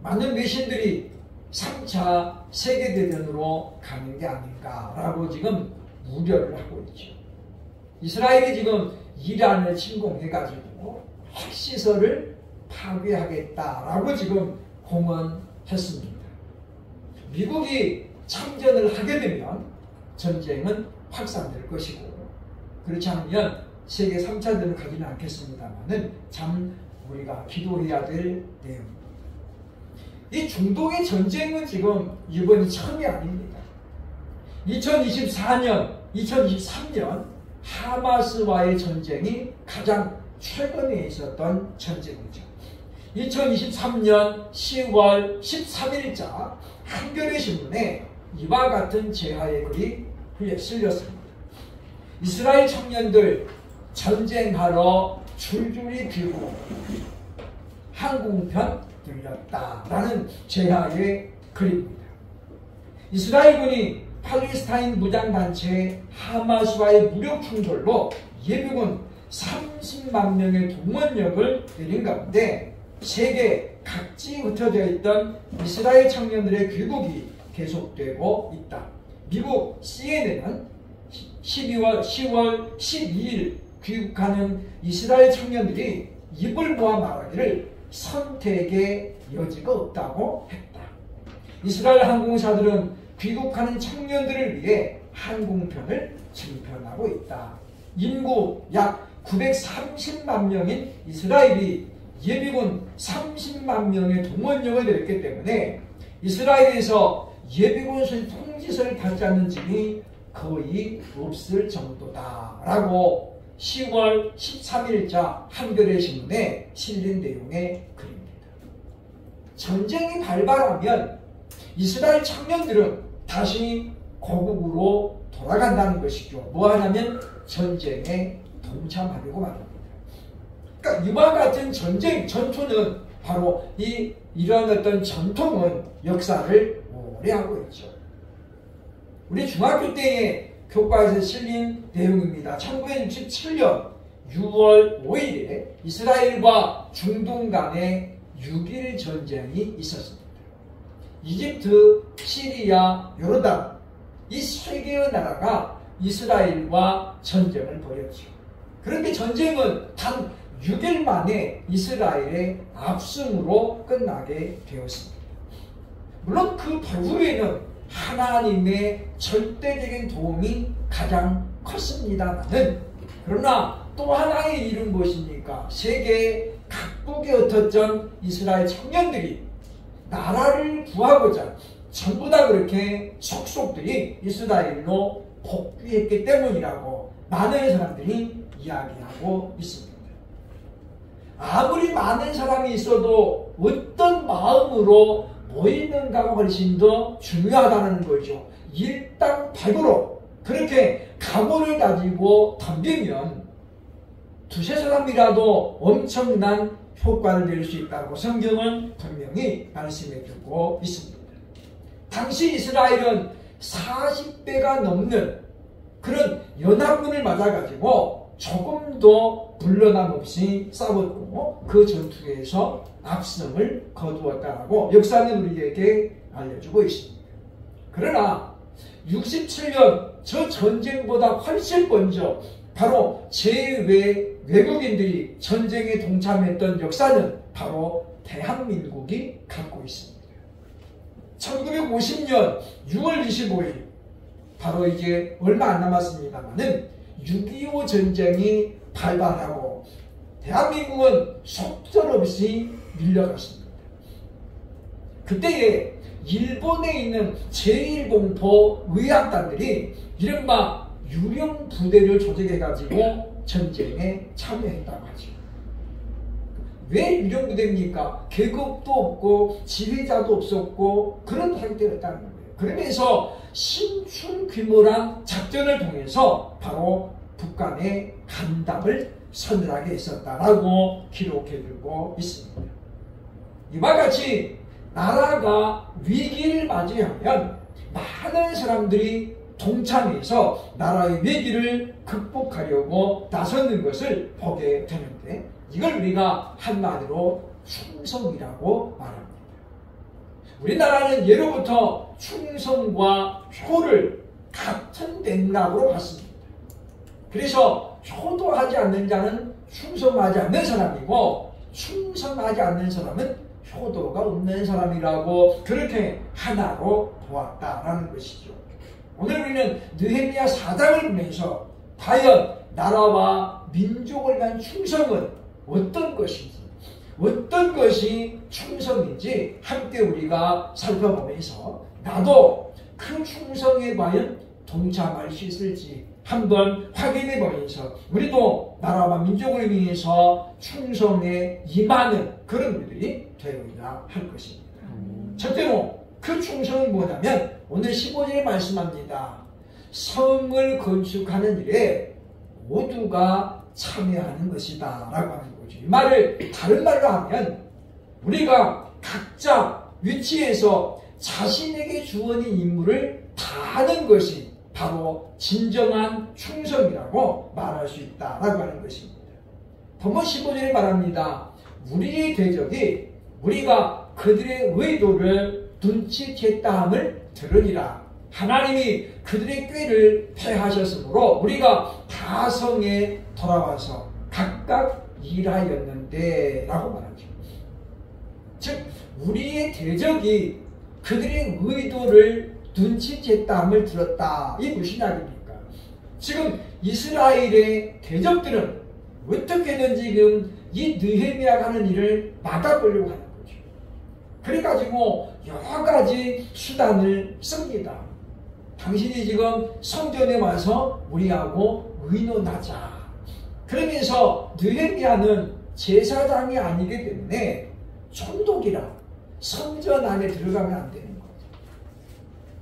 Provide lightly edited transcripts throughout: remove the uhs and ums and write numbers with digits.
많은 외신들이 3차 세계대전으로 가는 게 아닌가라고 지금 우려를 하고 있죠. 이스라엘이 지금 이란을 침공해가지고 핵시설을 파괴하겠다라고 지금 공언했습니다. 미국이 참전을 하게 되면 전쟁은 확산될 것이고, 그렇지 않으면 세계 3차 대전을 가지는 않겠습니다만은 참 우리가 기도해야 될 내용입니다. 이 중동의 전쟁은 지금 이번이 처음이 아닙니다. 2024년, 2023년 하마스와의 전쟁이 가장 최근에 있었던 전쟁이죠. 2023년 10월 13일자 한겨레 신문에 이와 같은 제하의 글이 실렸습니다. 이스라엘 청년들 전쟁하러 줄줄이 들고 항공편 들렸다라는 제하의 글입니다. 이스라엘군이 팔레스타인 무장단체 하마스와의 무력 충돌로 예비군 30만 명의 동원력을 내린 가운데 세계 각지에 흩어져 있던 이스라엘 청년들의 귀국이 계속되고 있다. 미국 CNN은 10월 12일 귀국하는 이스라엘 청년들이 입을 모아 말하기를 선택의 여지가 없다고 했다. 이스라엘 항공사들은 귀국하는 청년들을 위해 항공편을 증편하고 있다. 인구 약 930만 명인 이스라엘이 예비군 30만 명의 동원력을 내렸기 때문에 이스라엘에서 예비군 통지서를 받지 않는 집이 거의 없을 정도다라고 10월 13일자 한겨레 신문에 실린 내용의 글입니다. 전쟁이 발발하면 이스라엘 청년들은 다시 고국으로 돌아간다는 것이죠. 뭐하냐면 전쟁에 동참하려고 말합니다. 그러니까 이와 같은 전투는 바로 이런 어떤 전통은 역사를 오래 하고 있죠. 우리 중학교 때의 교과에서 실린 내용입니다. 1967년 6월 5일에 이스라엘과 중동 간에 6.1 전쟁이 있었습니다. 이집트, 시리아, 요르단 이 세 개의 나라가 이스라엘과 전쟁을 벌였죠. 그런데 전쟁은 단 6일 만에 이스라엘의 압승으로 끝나게 되었습니다. 물론 그 배후에는 하나님의 절대적인 도움이 가장 컸습니다만은, 그러나 또 하나의 일은 무엇입니까? 세계 각국에 흩어진 이스라엘 청년들이 나라를 구하고자 전부 다 그렇게 속속들이 이스라엘로 복귀했기 때문이라고 많은 사람들이 이야기하고 있습니다. 아무리 많은 사람이 있어도 어떤 마음으로 모이는가가 훨씬 더 중요하다는 거죠. 일당백으로 그렇게 각오를 가지고 덤비면 두세 사람이라도 엄청난 효과를 낼 수 있다고 성경은 분명히 말씀해주고 있습니다. 당시 이스라엘은 40배가 넘는 그런 연합군을 맞아가지고 조금도 불러남 없이 싸웠고 그 전투에서 압승을 거두었다라고 역사는 우리에게 알려주고 있습니다. 그러나 67년 저 전쟁보다 훨씬 먼저 바로 제외 외국인들이 전쟁에 동참했던 역사는 바로 대한민국이 갖고 있습니다. 1950년 6월 25일 바로 이제 얼마 안 남았습니다만은 6.25 전쟁이 발발하고 대한민국은 속절없이 밀려갔습니다. 그때에 일본에 있는 제1공포 의학단들이 이른바 유령 부대를 조직해가지고 전쟁에 참여했다고 하죠. 왜 유령 부대입니까? 계급도 없고 지휘자도 없었고 그런 상태였다는 거예요. 그러면서 신출 규모란 작전을 통해서 바로 북한의 간담을 서늘하게 했었다라고 기록해주고 있습니다. 이와 같이 나라가 위기를 맞이하면 많은 사람들이 동참해서 나라의 위기를 극복하려고 나서는 것을 보게 되는데 이걸 우리가 한마디로 충성이라고 말합니다. 우리나라는 예로부터 충성과 효를 같은 맥락으로 봤습니다. 그래서 효도하지 않는 자는 충성하지 않는 사람이고 충성하지 않는 사람은 효도가 없는 사람이라고 그렇게 하나로 보았다라는 것이죠. 오늘 우리는 느헤미야 4장을 보면서 과연 나라와 민족을 위한 충성은 어떤 것인지, 어떤 것이 충성인지 함께 우리가 살펴보면서 나도 그 충성에 과연 동참할 수 있을지 한번 확인해 보면서 우리도 나라와 민족을 위해서 충성에 임하는 그런 우리들이 되어야 할 것입니다. 첫째로 그 충성은 뭐냐면 오늘 15절에 말씀합니다. 성을 건축하는 일에 모두가 참여하는 것이다 라고 하는 거죠. 이 말을 다른 말로 하면 우리가 각자 위치에서 자신에게 주어진 임무를 다하는 것이 바로 진정한 충성이라고 말할 수 있다라고 하는 것입니다. 본문 15절에 말합니다. 우리의 대적이 우리가 그들의 의도를 눈치챘다함을 들으니라. 하나님이 그들의 꾀를 패하셨으므로 우리가 다 성에 돌아와서 각각 일하였는데 라고 말하죠. 즉 우리의 대적이 그들의 의도를 눈치챘다함을 들었다. 이게 무슨 이야기입니까? 지금 이스라엘의 대적들은 어떻게든 지금 이 느헤미야가 하는 일을 막아보려고 하는 거죠. 그래가지고 여러 가지 수단을 씁니다. 당신이 지금 성전에 와서 우리하고 의논하자. 그러면서 느헤미야는 제사장이 아니기 때문에 총독이라 성전 안에 들어가면 안 되는 거죠.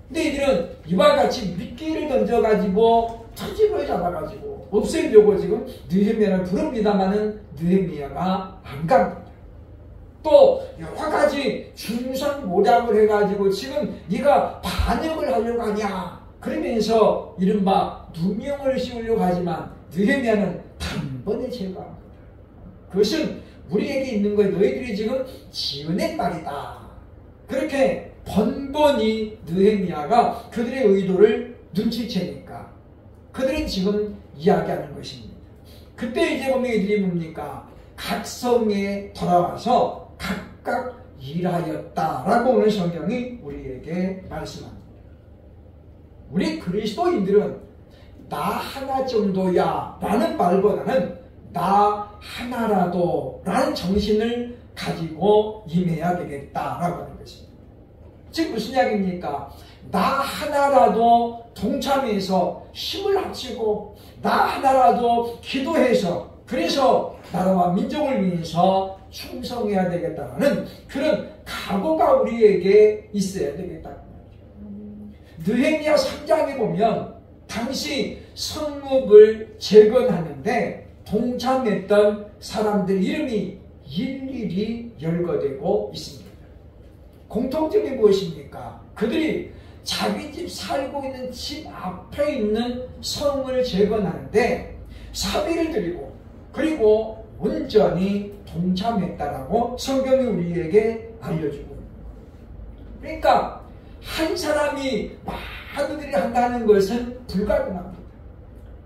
근데 이들은 이와 같이 미끼를 던져가지고 터집을 잡아가지고 없애려고 지금 느헤미야를 부릅니다마는 느헤미야가 안 갑니다. 또 여러 가지 중상 모략을 해가지고 지금 네가 반역을 하려고 하냐 그러면서 이른바 누명을 씌우려고 하지만 느헤미야는 단번에 제거합니다. 그것은 우리에게 있는 거예요. 너희들이 지금 지어낸 말이다. 그렇게 번번이 느헤미야가 그들의 의도를 눈치채니까 그들은 지금 이야기하는 것입니다. 그때 이제 보면 이들이 뭡니까? 각 성에 돌아와서 각각 일하였다라고 오늘 성경이 우리에게 말씀합니다. 우리 그리스도인들은 나 하나 정도야 라는 말보다는 나 하나라도 라는 정신을 가지고 임해야 되겠다라고 하는 것입니다. 즉 무슨 이야기입니까? 나 하나라도 동참해서 힘을 합치고 나 하나라도 기도해서 그래서 나라와 민족을 위해서 충성해야 되겠다는 그런 각오가 우리에게 있어야 되겠다. 느헤미야 3장에 보면 당시 성읍을 재건하는데 동참했던 사람들 이름이 일일이 열거되고 있습니다. 공통점이 무엇입니까? 그들이 자기 집 살고 있는 집 앞에 있는 성을 재건하는데 사비를 드리고 그리고 온전히 동참했다라고 성경이 우리에게 알려주고 있습니다. 그러니까 한 사람이 많은 일을 한다는 것은 불가능합니다.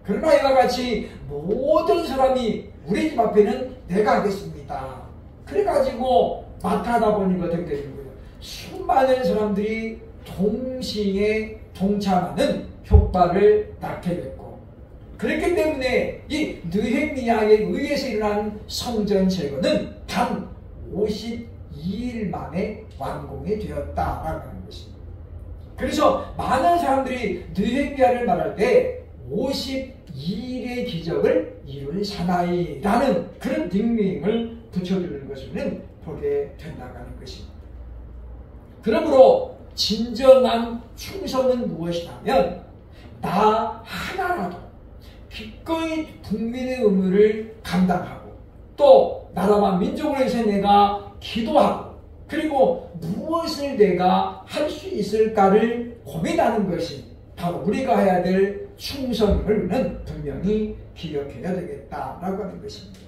그러나 이와 같이 모든 사람이 우리 집 앞에는 내가 하겠습니다. 그래가지고 맡아다 보니까 어떻게 되는 거예요? 수많은 사람들이 동시에 동참하는 효과를 낳게 됐고 그렇기 때문에 이 느헤미야에 의해서 일어난 성전 재건은 단 52일 만에 완공이 되었다라고 하는 것입니다. 그래서 많은 사람들이 느헤미야를 말할 때 52일의 기적을 이룬 사나이라는 그런 닉네임을 붙여주는 것을 보게 된다고 하는 것입니다. 그러므로 진정한 충성은 무엇이냐면 나 하나라도 기꺼이 국민의 의무를 감당하고 또 나라와 민족을 위해서 내가 기도하고 그리고 무엇을 내가 할 수 있을까를 고민하는 것이 바로 우리가 해야 될 충성임을 우리는 분명히 기억해야 되겠다라고 하는 것입니다.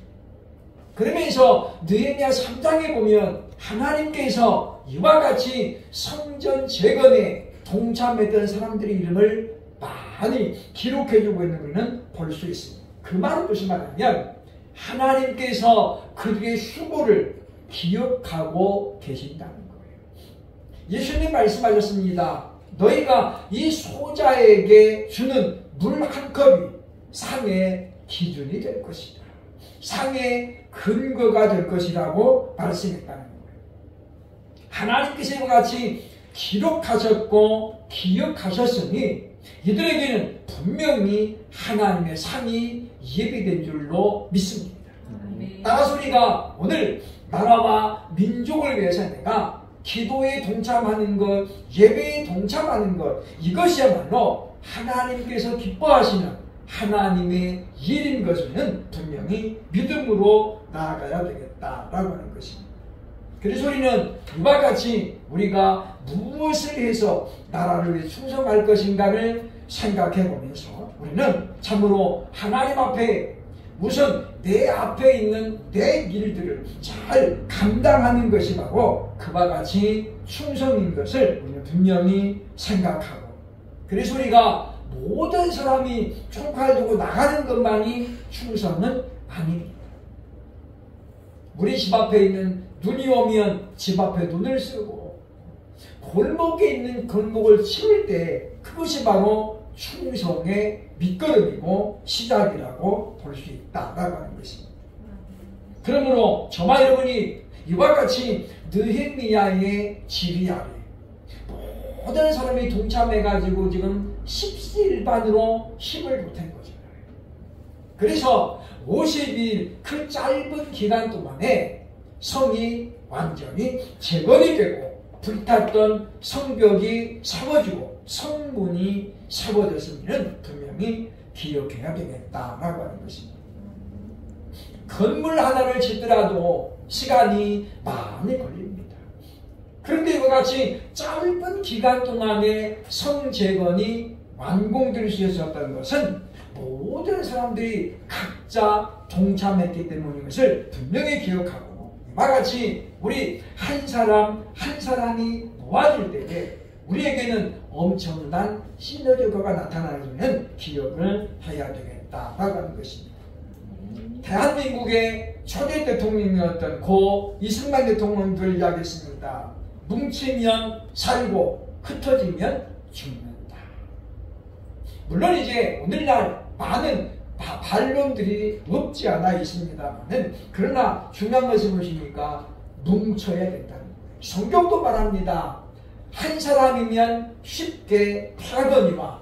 그러면서 느헤미야 3장에 보면 하나님께서 이와 같이 성전 재건에 동참했던 사람들의 이름을 많이 기록해주고 있는 것을 볼 수 있습니다. 그 말은 무슨 말이냐면 하나님께서 그들의 수고를 기억하고 계신다는 거예요. 예수님 말씀하셨습니다. 너희가 이 소자에게 주는 물 한 컵이 상의 기준이 될 것이다. 상의 근거가 될 것이라고 말씀했다는 거예요. 하나님께서 이와 같이 기록하셨고 기억하셨으니 이들에게는 분명히 하나님의 상이 예비된 줄로 믿습니다. 따라서 우리가 오늘 나라와 민족을 위해서 내가 기도에 동참하는 것, 예배에 동참하는 것, 이것이야말로 하나님께서 기뻐하시는 하나님의 일인 것은 분명히 믿음으로 나아가야 되겠다라고 하는 것입니다. 그래서 우리는 이와 같이 우리가 무엇을 해서 나라를 위해 충성할 것인가를 생각해 보면서 우리는 참으로 하나님 앞에 우선 내 앞에 있는 내 일들을 잘 감당하는 것이 바로 그와 같이 충성인 것을 우리는 분명히 생각하고, 그래서 우리가 모든 사람이 총칼 두고 나가는 것만이 충성은 아닙니다. 우리 집 앞에 있는 눈이 오면 집 앞에 눈을 쓰고 골목에 있는 골목을 치울 때 그것이 바로 충성의 밑거름이고 시작이라고 볼 수 있다라고 하는 것입니다. 그러므로 저와 여러분이 이와 같이 느헤미야의 지휘 아래 모든 사람이 동참해가지고 지금 십시일반으로 힘을 보탠 거죠. 그래서 50일 그 짧은 기간 동안에 성이 완전히 재건이 되고 불탔던 성벽이 세워지고 성문이 세워졌음을 분명히 기억해야 되겠다라고 하는 것입니다. 건물 하나를 짓더라도 시간이 많이 걸립니다. 그런데 이와 같이 짧은 기간 동안에 성재건이 완공될 수 있었던 것은 모든 사람들이 각자 동참했기 때문인 것을 분명히 기억하고, 이와 같이 우리 한 사람 한 사람이 모아질 때에 우리에게는 엄청난 시너지 효과가 나타나는 기억을 해야 되겠다라고 하는 것입니다. 대한민국의 초대 대통령이었던 고 이승만 대통령을 이야기했습니다. 뭉치면 살고 흩어지면 죽는다. 물론 이제 오늘날 많은 반론들이 없지 않아 있습니다만은, 그러나 중요한 것을 보시니까 뭉쳐야 된다는 거예요. 성경도 말합니다. 한 사람이면 쉽게 파거니와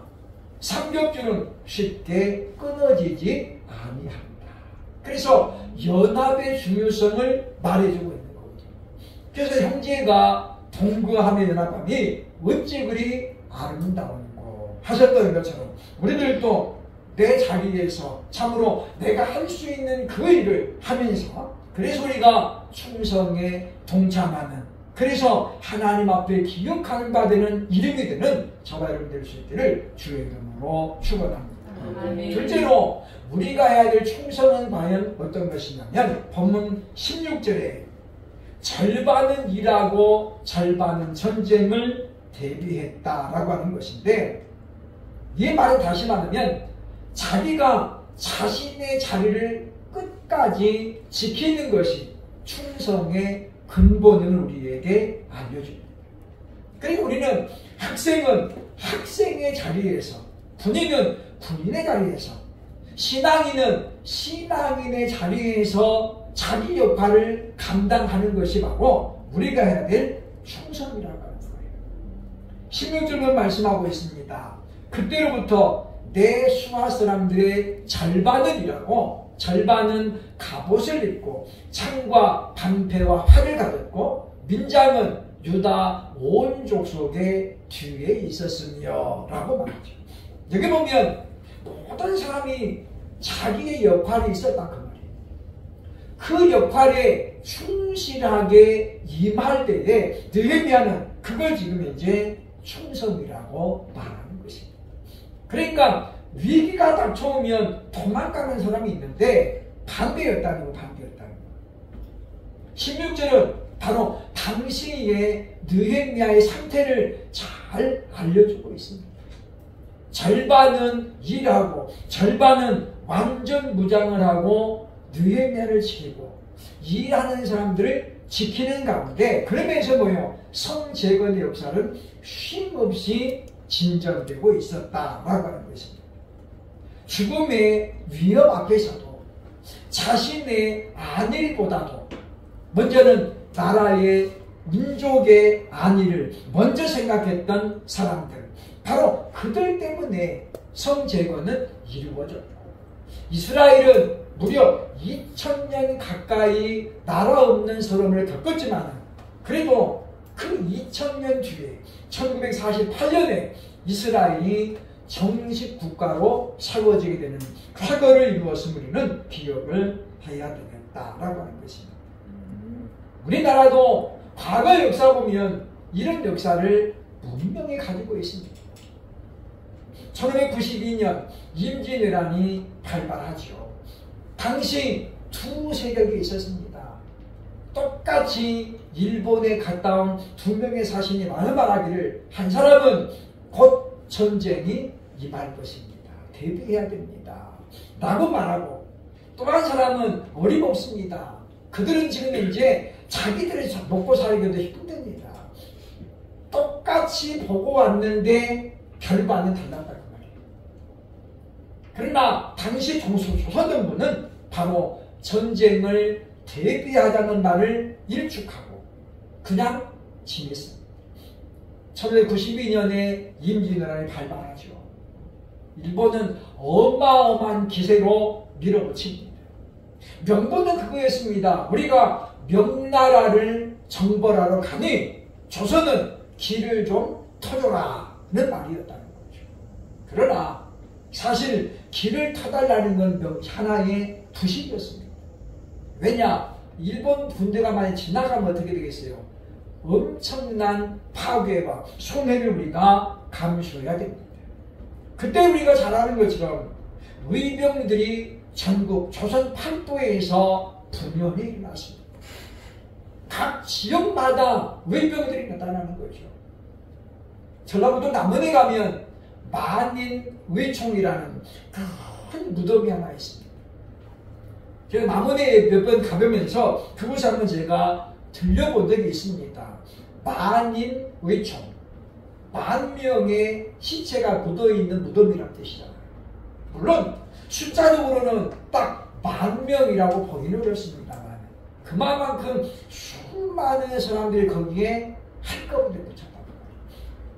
삼겹줄은 쉽게 끊어지지 아니한다. 그래서 연합의 중요성을 말해주고 있는 거거든요. 그래서 형제가 동거하며 연합함이 어찌 그리 아름다운고 하셨던 것처럼 우리들도 내 자리에서 참으로 내가 할 수 있는 그 일을 하면서, 그래서 우리가 충성에 동참하는, 그래서 하나님 앞에 기억하는 바 되는 이름이 되는 저와 여러분 될 수 있기를 주의 이름으로 축원합니다. 둘째로 우리가 해야 될 충성은 과연 어떤 것이냐면 본문 16절에 절반은 일하고 절반은 전쟁을 대비했다라고 하는 것인데, 이 말을 다시 말하면 자기가 자신의 자리를 끝까지 지키는 것이 충성의 근본을 우리에게 알려줍니다. 그리고 우리는 학생은 학생의 자리에서, 군인은 군인의 자리에서, 신앙인은 신앙인의 자리에서 자기 역할을 감당하는 것이 바로 우리가 해야 될 충성이라고 하는 거예요. 16절은 말씀하고 있습니다. 그때로부터 내 수하 사람들의 절반은 일하고 절반은 갑옷을 입고 창과 방패와 활을 가졌고 민장은 유다 온 족속의 뒤에 있었으며 라고 말하죠. 여기 보면 모든 사람이 자기의 역할이 있었다 그 말이에요. 그 역할에 충실하게 임할 때에 느헤미야는 그걸 지금 이제 충성이라고 말하는 것입니다. 그러니까 위기가 닥쳐오면 도망가는 사람이 있는데 반대였다는 거. 16절은 바로 당시의 느헤미야의 상태를 잘 알려주고 있습니다. 절반은 일하고 절반은 완전 무장을 하고 느헤미야를 지키고 일하는 사람들을 지키는 가운데 그러면서 뭐예요? 성재건의 역사는 쉼없이 진전되고 있었다라고 하는 것입니다. 죽음의 위협 앞에서도 자신의 안위보다도 먼저는 나라의 민족의 안위를 먼저 생각했던 사람들, 바로 그들 때문에 성재건은 이루어졌고 이스라엘은 무려 2000년 가까이 나라 없는 서름을 겪었지만 그래도 그 2000년 뒤에 1948년에 이스라엘이 정식 국가로 세워지게 되는 과거를 이루었음을 우리는 기억을 해야 되겠다라고 하는 것입니다. 우리나라도 과거 역사 보면 이런 역사를 분명히 가지고 있습니다. 1592년 임진왜란이 발발하죠. 당시 두 세력이 있었습니다. 똑같이 일본에 갔다 온 두 명의 사신이 말하기를 한 사람은 곧 전쟁이 임할 것입니다. 대비해야 됩니다. 라고 말하고 또 한 사람은 어림없습니다. 그들은 지금 이제 자기들이 먹고 살기도 힘듭니다. 똑같이 보고 왔는데 결과는 달랐다고 말이에요. 그러나 당시 조선정부는 바로 전쟁을 대비하자는 말을 일축하고 그냥 지냈습니다. 1992년에 임진왜란이 발발하죠. 일본은 어마어마한 기세로 밀어붙입니다. 명분은 그거였습니다. 우리가 명나라를 정벌하러 가니 조선은 길을 좀 터줘라는 말이었다는 거죠. 그러나 사실 길을 터달라는 건 하나의 부식이었습니다. 왜냐? 일본 군대가 많이 지나가면 어떻게 되겠어요? 엄청난 파괴와 손해를 우리가 감수해야 됩니다. 그때 우리가 잘 아는 것처럼 의병들이 전국 조선 팔도에서 분열이 일어났습니다. 각 지역마다 의병들이 나타나는 거죠. 전라북도 남원에 가면 만인의총이라는 큰 무덤이 하나 있습니다. 제가 남원에 몇 번 가보면서 그곳에 한번 제가 들려본 적이 있습니다. 만인의총, 10,000명의 시체가 묻어있는 무덤이라는 뜻이잖아요. 물론 숫자적으로는 딱 10,000명이라고 보기는 어렵습니다만 그만큼 수많은 사람들이 거기에 한꺼번에 묻혔다.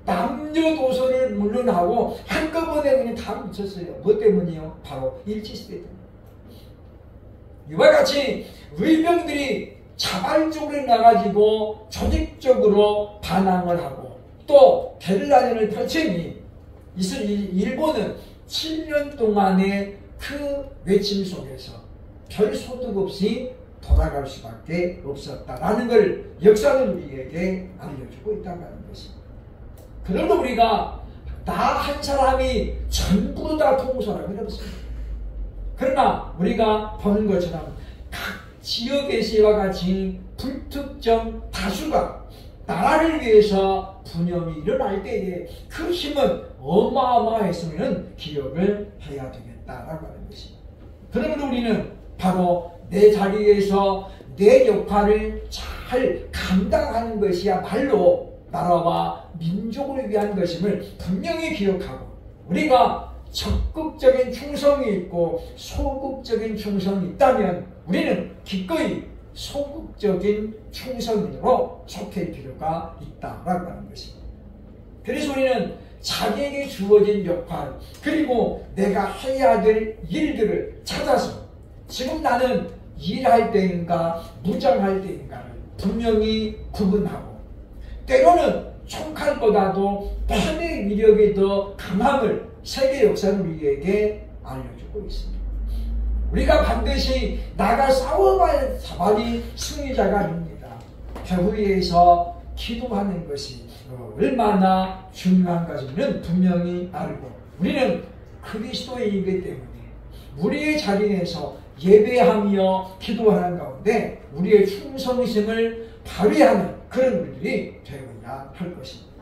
남녀노소를 물론하고 한꺼번에 그냥 다 묻혔어요. 뭐 때문이요? 바로 일제시대 때문에. 이와 같이 의병들이 자발적으로 나가지고 조직적으로 반항을 하고 또 게릴라전을 펼치니 일본은 7년 동안의 그 외침 속에서 별 소득 없이 돌아갈 수밖에 없었다라는 걸 역사는 우리에게 알려주고 있다는 것입니다. 그러므로 우리가 나 한 사람이 전부 다 통솔하기는 없습니다. 그러나 우리가 보는 것처럼 각 지역에서 이와 같이 불특정 다수가 나라를 위해서 분열이 일어날 때에 그 힘은 어마어마했으면 기억을 해야 되겠다라고 하는 것입니다. 그러므로 우리는 바로 내 자리에서 내 역할을 잘 감당하는 것이야말로 나라와 민족을 위한 것임을 분명히 기억하고 우리가 적극적인 충성이 있고 소극적인 충성이 있다면 우리는 기꺼이 소극적인 충성인으로 속할 필요가 있다라고 하는 것입니다. 그래서 우리는 자기에게 주어진 역할 그리고 내가 해야 될 일들을 찾아서 지금 나는 일할 때인가 무장할 때인가를 분명히 구분하고 때로는 총칼보다도 뺨의 위력이 더 강함을 세계 역사는 우리에게 알려주고 있습니다. 우리가 반드시 나가 싸워봐야만이 승리자가 아닙니다. 배후위에서 기도하는 것이 얼마나 중요한 것인지는 분명히 알고 우리는 그리스도인이기 때문에 우리의 자리에서 예배하며 기도하는 가운데 우리의 충성심을 발휘하는 그런 우리들이 되어야 할 것입니다.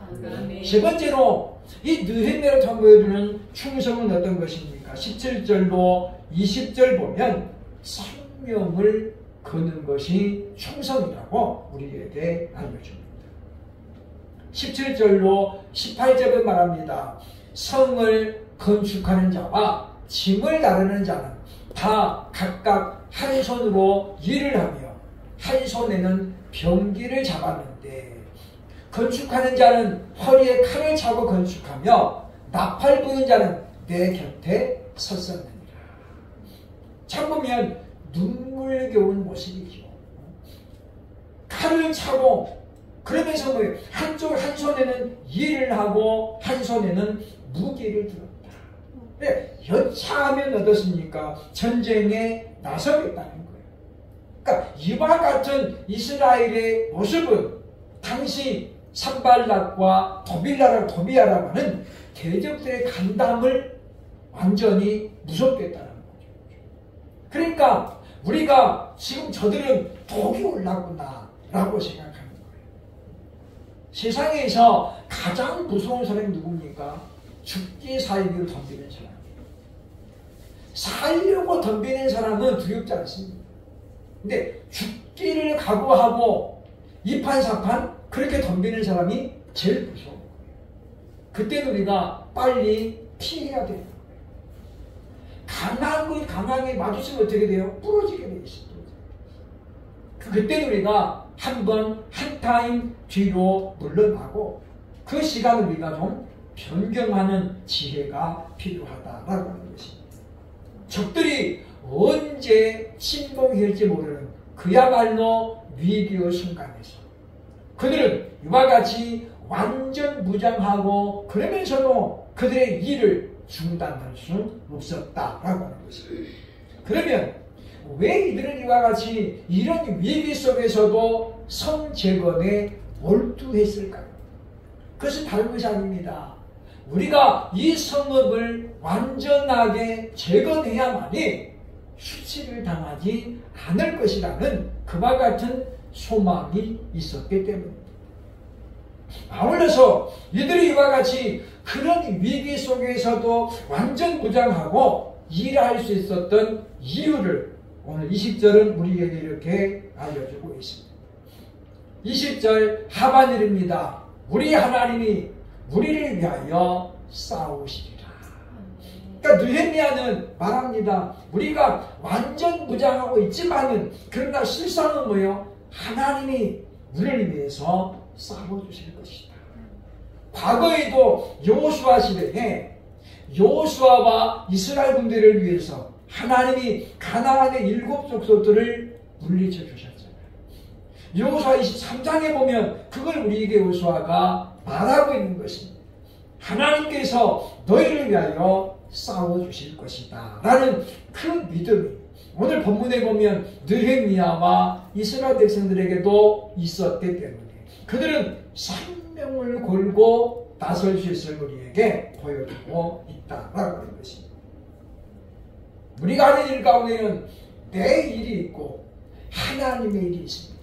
세 번째로 이 느헤미야를 통해 보여주는 충성은 어떤 것입니까? 17절로 20절 보면 생명을 거는 것이 충성이라고 우리에게 알려줍니다. 17절로 18절은 말합니다. 성을 건축하는 자와 짐을 나르는 자는 다 각각 한 손으로 일을 하며 한 손에는 병기를 잡았는데 건축하는 자는 허리에 칼을 차고 건축하며 나팔 부는 자는 내 곁에 섰었느니라. 참 보면 눈물겨운 모습이죠. 칼을 차고 그러면서 뭐예요? 한 손에는 일을 하고 한 손에는 무기를 들었다. 그래, 여차하면 어떻습니까? 전쟁에 나서겠다는 거예요. 그러니까 이와 같은 이스라엘의 모습은 당시 산발락과 도비아라고 하는 대적들의 간담을 완전히 무섭겠다는 거죠. 그러니까 우리가 지금 저들은 독이 올랐구나 라고 생각합니다. 세상에서 가장 무서운 사람이 누굽니까? 죽기 살기로 덤비는 사람이에요. 살려고 덤비는 사람은 두렵지 않습니다. 근데 죽기를 각오하고 이판사판 그렇게 덤비는 사람이 제일 무서워요. 그때는 우리가 빨리 피해야 돼요. 강하게 마주치면 어떻게 돼요? 부러지게 돼 있어요. 그때는 우리가 한 타임 뒤로 물러나고 그 시간을 우리가 좀 변경하는 지혜가 필요하다라고 하는 것입니다. 적들이 언제 침공할지 모르는 그야말로 위기의 순간에서 그들은 이와 같이 완전 무장하고 그러면서도 그들의 일을 중단할 수 없었다라고 하는 것입니다. 그러면 왜 이들은 이와 같이 이런 위기 속에서도 성 재건에 몰두했을까요? 그것은 다른 것이 아닙니다. 우리가 이 성읍을 완전하게 재건해야만이 수치를 당하지 않을 것이라는 그와 같은 소망이 있었기 때문입니다. 아울러서 이들이 이와 같이 그런 위기 속에서도 완전 무장하고 일할 수 있었던 이유를 오늘 20절은 우리에게 이렇게 알려주고 있습니다. 20절 하반절입니다. 우리 하나님이 우리를 위하여 싸우시리라. 그러니까 느헤미야는 말합니다. 우리가 완전 무장하고 있지만은 그러나 실상은 뭐예요? 하나님이 우리를 위해서 싸워주실 것이다. 과거에도 여호수아 시대에 여호수아와 이스라엘 군대를 위해서 하나님이 가나안의 7 족속들을 물리쳐 주셨잖아요. 여호수아 23장에 보면 그걸 우리에게 여호수아가 말하고 있는 것입니다. 하나님께서 너희를 위하여 싸워주실 것이다 라는 그 믿음이 오늘 본문에 보면 느헤미야와 이스라엘 백성들에게도 있었기 때문에 그들은 생명을 걸고 나설 수 있을 우리에게 보여주고 있다라고 하는 것입니다. 우리가 하는 일 가운데는 내 일이 있고 하나님의 일이 있습니다.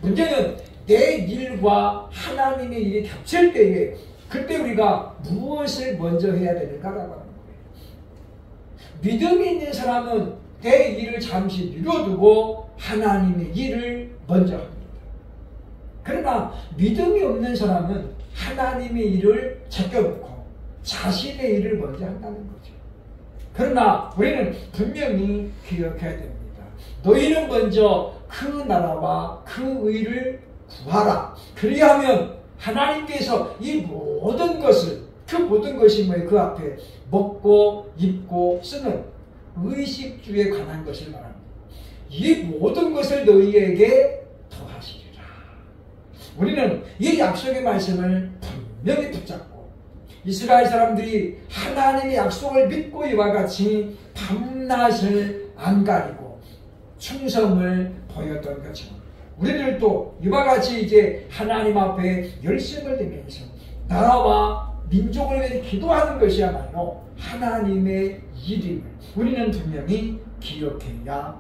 문제는 내 일과 하나님의 일이 겹칠 때에 그때 우리가 무엇을 먼저 해야 되는가라고 하는 거예요. 믿음이 있는 사람은 내 일을 잠시 미뤄두고 하나님의 일을 먼저 합니다. 그러나 믿음이 없는 사람은 하나님의 일을 제껴놓고 자신의 일을 먼저 한다는 거죠. 그러나 우리는 분명히 기억해야 됩니다. 너희는 먼저 그 나라와 그 의를 구하라. 그리하면 하나님께서 이 모든 것을 그 모든 것이 뭐예요? 그 앞에 먹고 입고 쓰는 의식주에 관한 것을 말합니다. 이 모든 것을 너희에게 더하시리라. 우리는 이 약속의 말씀을 분명히 붙잡고 이스라엘 사람들이 하나님의 약속을 믿고 이와 같이 밤낮을 안 가리고 충성을 보였던 것처럼 우리들도 이와 같이 이제 하나님 앞에 열심을 내면서 나라와 민족을 위해 기도하는 것이야말로 하나님의 일임을 우리는 분명히 기억해야 됩니다.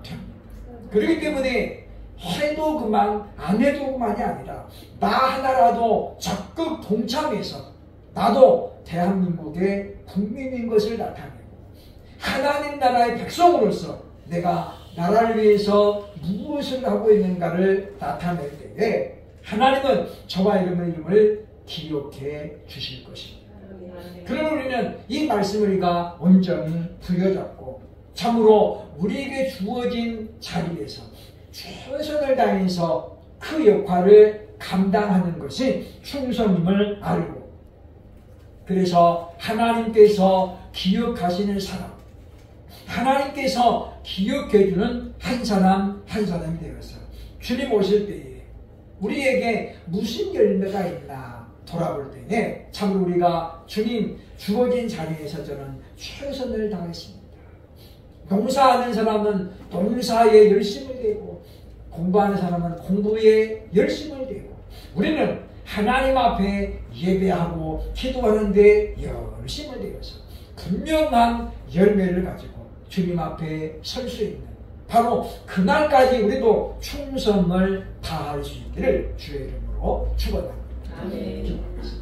그렇기 때문에 해도 그만 안 해도 그만이 아니라 나 하나라도 적극 동참해서 나도 대한민국의 국민인 것을 나타내고 하나님 나라의 백성으로서 내가 나라를 위해서 무엇을 하고 있는가를 나타낼 때에 하나님은 저와 이름을 기억해 주실 것입니다. 그러면 우리는 이 말씀을 우리가 온전히 부여잡고 참으로 우리에게 주어진 자리에서 최선을 다해서 그 역할을 감당하는 것이 충성임을 알고 그래서 하나님께서 기억하시는 사람 하나님께서 기억해주는 한 사람 한 사람이 되어서 주님 오실 때에 우리에게 무슨 열매가 있나 돌아볼 때에 참으로 우리가 주님 주어진 자리에서 저는 최선을 다했습니다. 농사하는 사람은 농사에 열심을 내고 공부하는 사람은 공부에 열심을 내고 우리는 하나님 앞에 예배하고 기도하는 데 열심을 내어서 분명한 열매를 가지고 주님 앞에 설 수 있는 바로 그날까지 우리도 충성을 다할 수 있기를 주의 이름으로 축원합니다. 아멘.